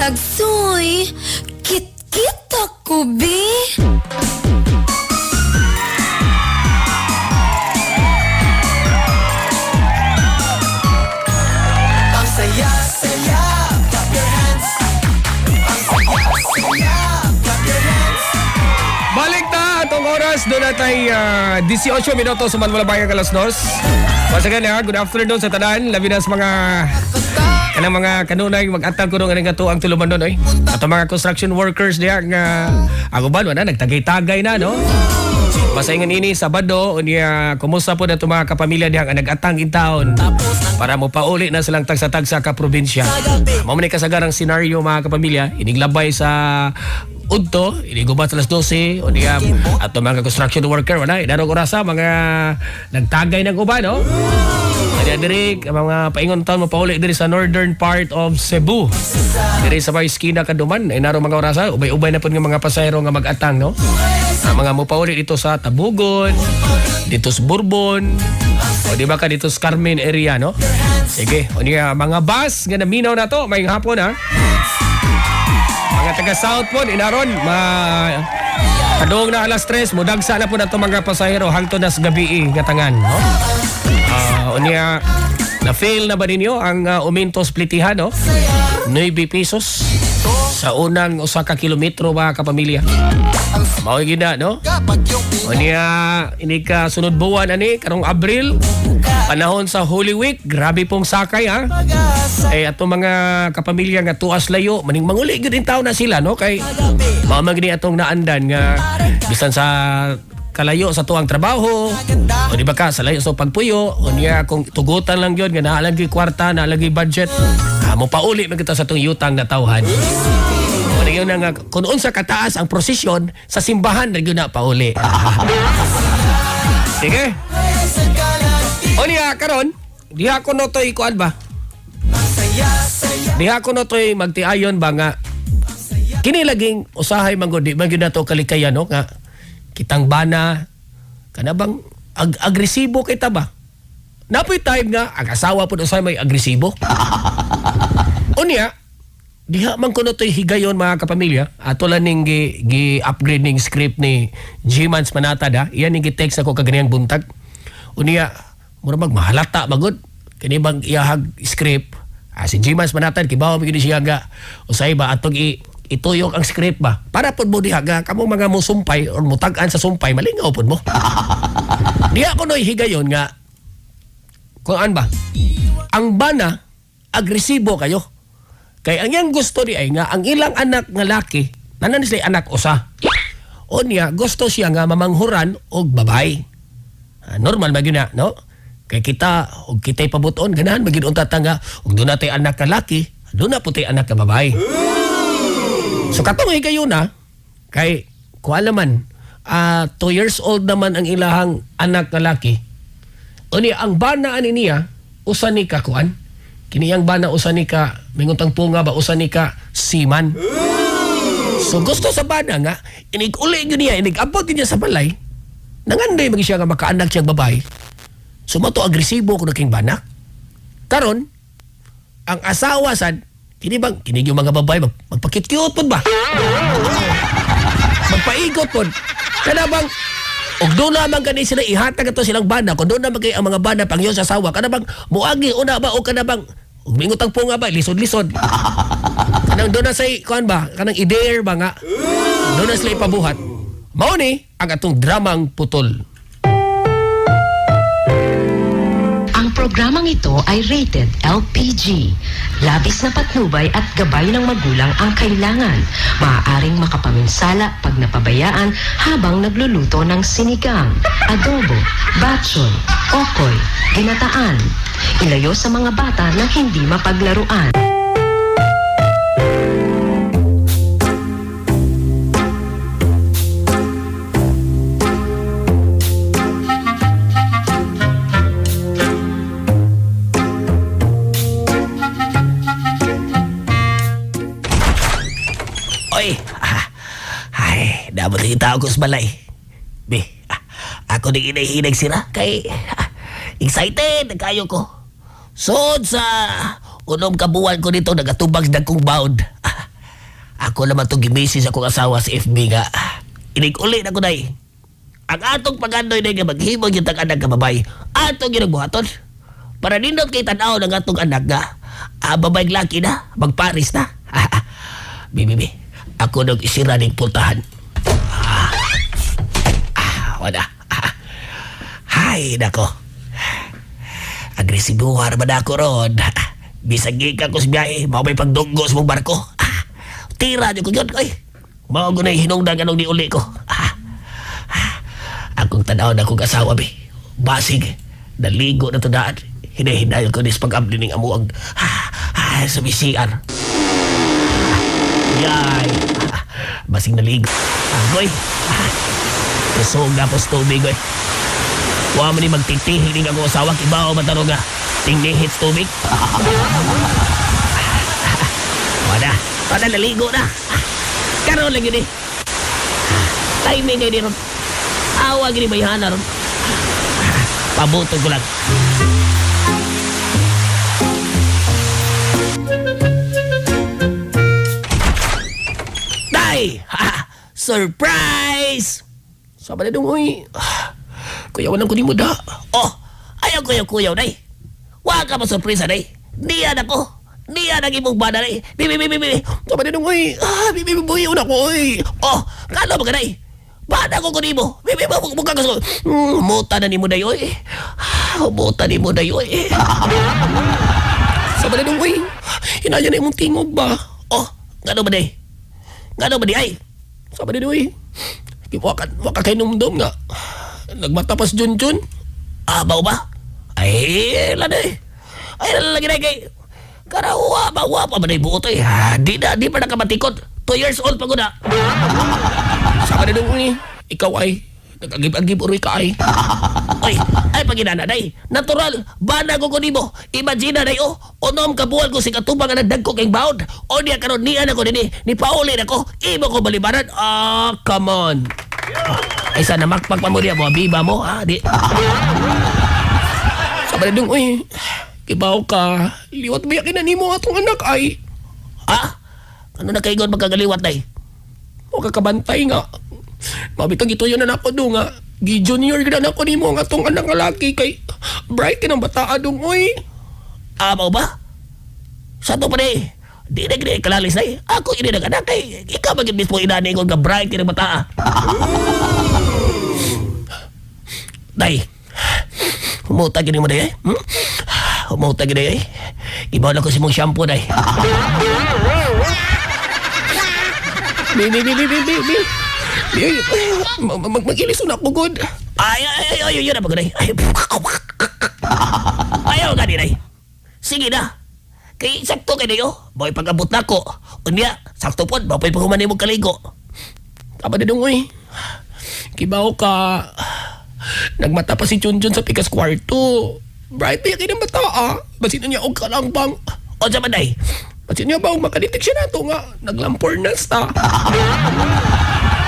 Dagsoy, kit-kit ako, be. Ang saya-saya, clap your hands. Ang saya-saya, clap your hands. Balik na atong oras. Doon natay 18 minutos sa Manwala Bayan, Alas Dos. Once again, good afternoon sa tanan. Labi na sa mga kanang mga kanunay mag-atang kuno nga gato ang tuluman doon, At ang mga construction workers diya nga ako ba na nagtagay-tagay na, no? Masaingan ini Sabado unya kumusta po na mga kapamilya diha nga nag-atang in town para mo pauli na silang tagsa-tagsa ka probinsya. Mao man ni kasagarang senaryo mga kapamilya, iniglabay sa Udto, inigubat alas 12 o diya at mga construction worker wala idarog orasa mga nagtagay ng uban, no? Kaya diri mga paingon taon mapauli diri sa northern part of Cebu. Diri sa may skina Kaduman ay naro mga orasa ubay-ubay na pud nga mga pasahero nga mag-atang, no? Mga mupauli dito sa Tabugon, dito sa Bourbon, o di ba ka dito sa Carmen area, no? Sige, o niya mga bus nga naminaw na to, may hapon, ha? Mga taga South po, inaron, kadong na alas 3, mudagsa na po na ito mga pasahero hangtod na sa gabi gatangan, no? O niya, na-fail na ba ninyo ang umintos plitihan, no? 9 pesos sa unang usa ka kilometro mga kapamilya. Mao gina, no? O niya, ini ka sunod buwan ani karong Abril, panahon sa Holy Week, grabe pong sakay, ha? Ato mga kapamilya nga tuas layo, maning manguli gyud in taon na sila, no? Kay mao man gini atong naandan nga bisan sa kalayo sa tuang trabaho o di ba ka sa layo sa pagpuyo o niya kung tugutan lang yun nga naalagi kwarta naalagi budget mo pauli man kita sa itong yutang na tawhan o na yun nga kung unsa kataas ang prosesyon sa simbahan na yun na pauli. Sige o niya karon diha ko no to'y kuan ba diha ko no to'y magtiayon ba nga kini laging usahay manggod di man yun na to kalikayan, no? Nga kitang bana kana bang agresibo kita ba? Napoy time nga ang asawa pud usay may agresibo. Unya diha man kuno toy higayon mga kapamilya ato lang ning gi-upgrade ning script ni G-Mans Manatad, ha? Iyan ning gi-text ako kaganiyang buntag. Unya mura magmahalata magud kini bang iyahag script si G-Mans Manatad kibaw mi gid siya ga usay ba atong ituyok ang script ba para pud mo diha ga kamo mga musumpay or mutag-an sa sumpay malingaw pud mo. Diha ko noy higayon nga kuan ba ang bana agresibo kayo kay ang yang gusto di ay nga ang ilang anak nga laki nanan sila anak usa o niya gusto siya nga mamanghuran og babay. Normal ba gyud na, no? Kay kita og kitay pabuton ganahan magid unta nga og doon natay anak ka laki doon na puti anak ka babae. So katong kayo na kay kuan naman 2 years old naman ang ilahang anak na laki. Uni ang bana ani niya usa ni ka kuan kini ang bana usa ni ka mingutang punga ba usa ni ka siman. So gusto sa bana nga inig-uli gyud niya inig-abot niya sa balay nanganday magi siya nga makaanak siyang babae. So mato agresibo kuno king bana. Karon ang asawa sad kini yung mga babae magpakit-cute po ba? Magpaigot po. Kada bang og doon naman kani sila ihatag ato silang bana kung doon naman kay ang mga bana pangyo sa asawa kada bang muagi una ba o kada bang og mingutang po nga ba lisod-lisod. Kanang doon na say kuan ba kanang i-dare ba nga doon na sila ipabuhat. Mao ni ang atong dramang putol. Ang programang ito ay rated LPG. Labis na patnubay at gabay ng magulang ang kailangan. Maaaring makapaminsala pag napabayaan habang nagluluto ng sinigang, adobo, batchoy, okoy, ginataan. Ilayo sa mga bata na hindi mapaglaruan. Dapat kita ako sa balay. Be, ako di inahinag sila kay excited kayo ko. Sod sa unom kabuwan ko dito nagatubag na kong bound. Ako naman itong gimisis akong asawa sa FB nga. Inig-uli na ko na Ang atong pagandoy na nga maghimog yung tag-anak ka babay. Atong ginagbuhaton. Para nindot kay tanaw ng atong anak nga. Babayg laki na, magparis na. Bibi, ako nang isira ng pultahan. Wala. Hay, nako. Agresibuhar ba na ako ron? Bisag ka ko sa biyahe, mga may pagdunggo sa mong barko. Tira niyo ko yun, ay. Mga ko na hinungdan anong niuli ko. Akong tanaw na akong asawa, be. Basig, naligo na tandaan. Hinahinayol ko nis pag-abli ng amuang sa BCR. Yay! Basig naligo. Goy! Kusog na po sa tubig, goy. Huwag mo ni magtitihiling ang asawa, kibaw mataro nga. Tingnihit sa tubig. Wala. Wala, naligo na. Karoon lang yun Timing kayo ron. Awa gini bayhana ron. Pabutog ko lang. Day! Surprise! Sabi na dong, uy. Kuyawan lang ko ni mo da. Oh, ayaw kuyaw, day. Huwag ka ma-surprise, day. Diyan ako. Diyan ang imong bana, day. Bibi. Sabi na dong, uy. Bibi, una ko, uy. Oh, kano ba ka, day? Bana ko ni mo. Bibi, mukha ka sa... Muta na ni mo, day, uy. Muta ni mo, day, uy. Sabi na dong, uy. Hinaya na imong tingog ba? Oh, gano ba, day? Gano ba, day, ay? Sabi na dong, uy. Waka kay numdum nga. Nagmatapas Junjun. Baw ba? Ay, lade. Ay, lagi na kay... Karawa ba ba na ibuoto Di pa nakamatikot. 2 years old pa ko na. Saka na nung ikaw ay nag-agib-agib uri ka ay. Ay paginana day. Natural. Bana ko ko nimo. Imagine day onom kabual ko si katubang nga nagdagko kay baod. O niya karon niya na ko ni pauli na ko. Imo ko balibaran. Come on. Ay sana makpag pa mo niya mo. Biba mo di. Sabi na nung kibaw ka. Liwat ba yakin na nimo atong anak ay. Ano na kaigon magkagaliwat day? O kakabantay nga. Mabitang ito yun na ako doon nga. Gi-junior na ako ni mo nga itong anak nga laki kay bright ka ng bataan doon, oy. Amaw ba? Sa ito pa day? Di na gini kalalis day. Ako yun na anak kay ikaw maging mismo inani ko nga bright ka ng bataan. Day, humuta gini mo day Humuta gini Ibaw na ko si mong shampoo day. Mag-ilis na ako, God. Ay, yun na pag-unay. Ayaw nga din ay. Sige na. Kay sakto kayo niyo. Boy, pag-abot na ko. Unya, sakto po. Bapay pa humanay mong kaligo. Tama na dong, uy. Kibaw ka. Nagmata pa si Junjun sa pikas kwarto. Bright pa yakin ang bata, Basin niya og kalang bang. O sa manay. Basin niya ba makadetect siya na ito nga. Naglampor na sta.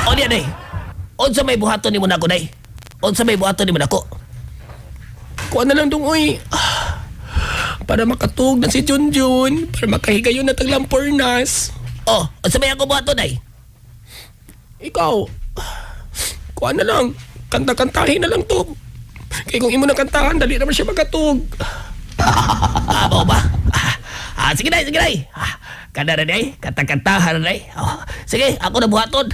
O niya, day. O sa may buhaton ni mo na ako, day. O sa may buhaton ni mo na ako. Kuha na lang dong, uy. Para makatug na si Junjun. Para makahigayon na taglampor nas. O sa may ako buhaton, day. Ikaw. Kuha na lang. Kanta-kantahin na lang to. Kaya kung imo na kantahan, dali naman siya makatug. Abo ba? Sige day. Kada na day, kanta-kantahan na day. Sige, ako na buhaton.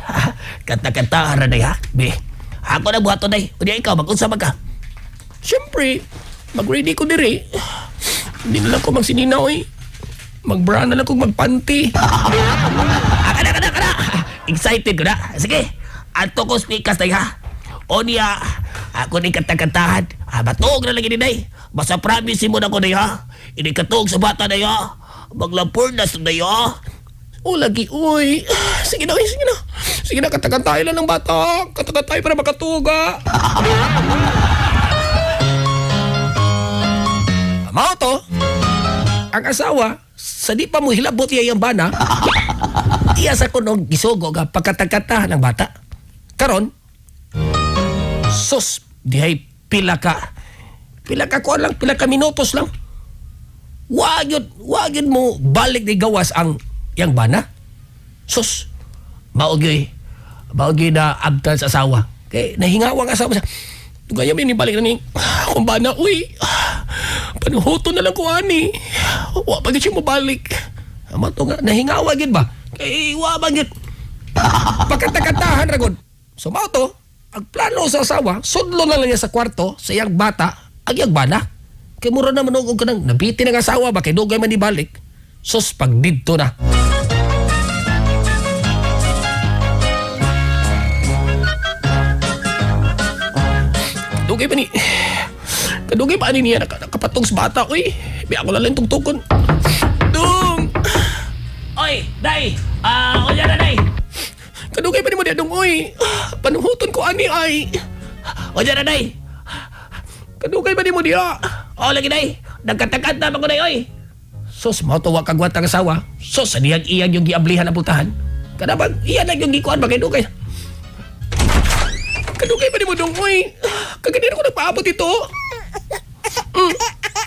Kanta-kantahan na day ha. Be, ako na buhaton day. O di ikaw, mag-unsa ka? Siyempre, mag-ready ko diri. Hindi na lang ko magsininaw Mag-bra na lang kong magpanty. Kada. Excited ko na. Sige, ato ko speakers day ha. O niya, ako ni kanta-kantahan. Batog na lagi ni day. Basta promise mo na ko day ha. Ini katog sa bata day ha. Maglampor na sa day ha. O lagi, uy. Sige na. Sige na, kanta-kantahin lang ng bata. Kanta-kantahin para makatug ha. Mao to. Ang asawa, sa di pa mo hilabot iya yung bana, iya sa kunong gisugo ga pagkatagkatahan ng bata. Karon, sus, dihay pila ka minutos lang. Wag yun mo balik di gawas ang yang bana. Sus, maogi na abtan sa asawa. Kay nahingawa ang asawa siya. Gaya may nibalik na ni akong bana, uy, panuhuto na lang ko ani. Wa pa siya mabalik. Ama to nga, nahingawa gid ba? Kay wa ba gid. Pagkatakatahan ragod. So mao to, ang plano sa asawa, sudlo na lang niya sa kwarto sa iyang bata, ang iyang bana. Kay mura naman og kanang nabiti ng asawa ba kay dugay man ibalik. Sus pag didto na. Kadugay pa ni niya nakapatong sa bata. Uy, biya ko lang tugtugon. Dung! Oy, day! O dyan na, day! Kadugay pa ni mo diya, Dung, uy. Panuhuton ko ani ay. O dyan na, day! Kadugay pa ni mo diya. O, lagi, day! Nagkatakat na ako, day, oy! Sos, mautuwa kagwat ang asawa. Sos, aniyag-iyag yung giablihan ang putahan. Kadabang, iyan lang yung gikuan ba kay Dugay. Kadugay pa ni mo, Dung, uy. Kaganina ko nagpaabot ito.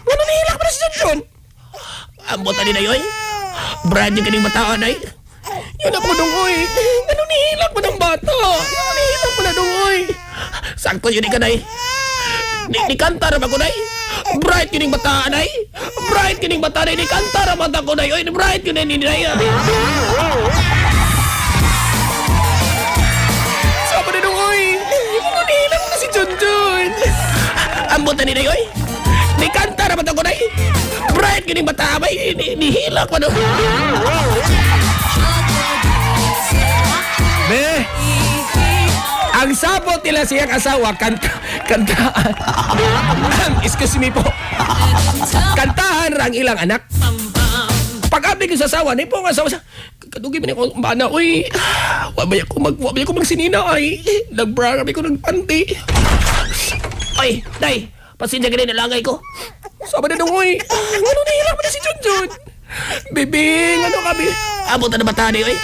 Ano nihilak mo na si John? Ang buta ni day, oy! Brad yung kaning bataan, day! Yun na po, Dung, uy. Ano nihilak mo ng bata? Ano nihilak mo na, Dung, uy? Sakto yun ka, day! Ni kanta na ba ko, day? Bright yun yung bataan, day! Bright yun yung bataan, day! Ni kanta na mata ko, day! Oy, bright yun yung day! Saba na, Dung, uy. Ano nihilak mo na si John. Ang buta ni day, oy! Ni kanta na mata ko, day! Bright yun yung bataan, bay! Nihilak mo, no? Be, ang sabot nila siyang asawa, kantaan. Excuse me po. Kantahan ang ilang anak. Pag-abig ko sa asawa, po ang asawa siya. Kadugi ba niya ko, bana, uy, wabay ako magsinina, ay, nagbra kami ko ng panty. Oy, day! Pasensya ka din na langay ko. Saba na nung, uy, ano nahila mo na si Junjun? Bibing, ano kami? Abot na bataan, day, oy!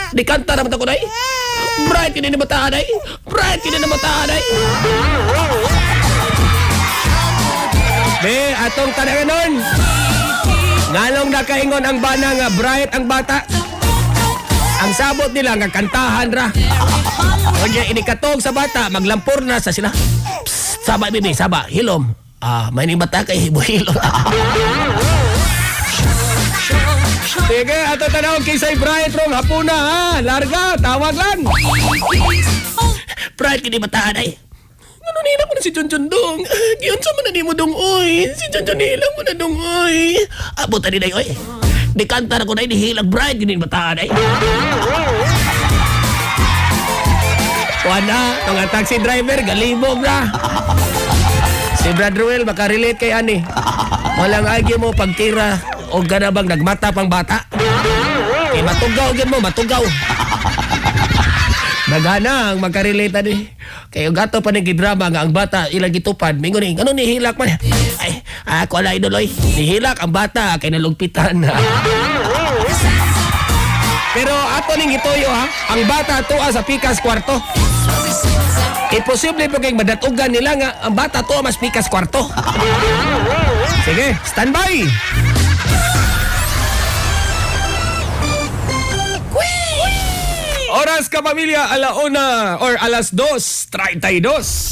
Ni kanta na mata ko, day! Bright yun yung bataan, day! Bright yun yung bataan, day! Be, atong tanangan nun. Ngalong nakaingon ang bana nga bright ang bata. Ang sabot nila nga kantahan ra. O niya inikatog sa bata, maglampor na sa sila. Psst, saba, bibi, saba, hilom. May ni bata kay hibo-hilom. Sige, ato tanawag kay Say Bright rong hapuna ha. Larga, tawag lang. Bright yun yung bataan, day! Ano nila mo na si Junjun Dong? Giyon sa man ni mo Dong, oy. Si Junjun nila mo na Dong, oy. Abot na ni day, oy! Di kanta na ko, day, nihilag Bright yun yung bataan, day! Wala, mga taxi driver, galibog na. Si Brad Ruel, makarelate kay Ani. Walang agi mo pagtira o ganabang nagmata pang bata. Eh, matugaw gid mo, matugaw. Nagana ang makarelate ani. Kayo gato pa ng gidrama nga ang bata ilang gitupad. Mingon ni, ano nihilak man? Ay, ako ala idol, oy! Nihilak ang bata kay nalugpitan. Pero ato ning itoyo ha, ang bata tuwa sa pikas kwarto. Imposible po kayong madatugan nila nga ang bata tuwa mas pikas kwarto. Sige, standby! Oras ka pamilya, alauna or alas 2:32.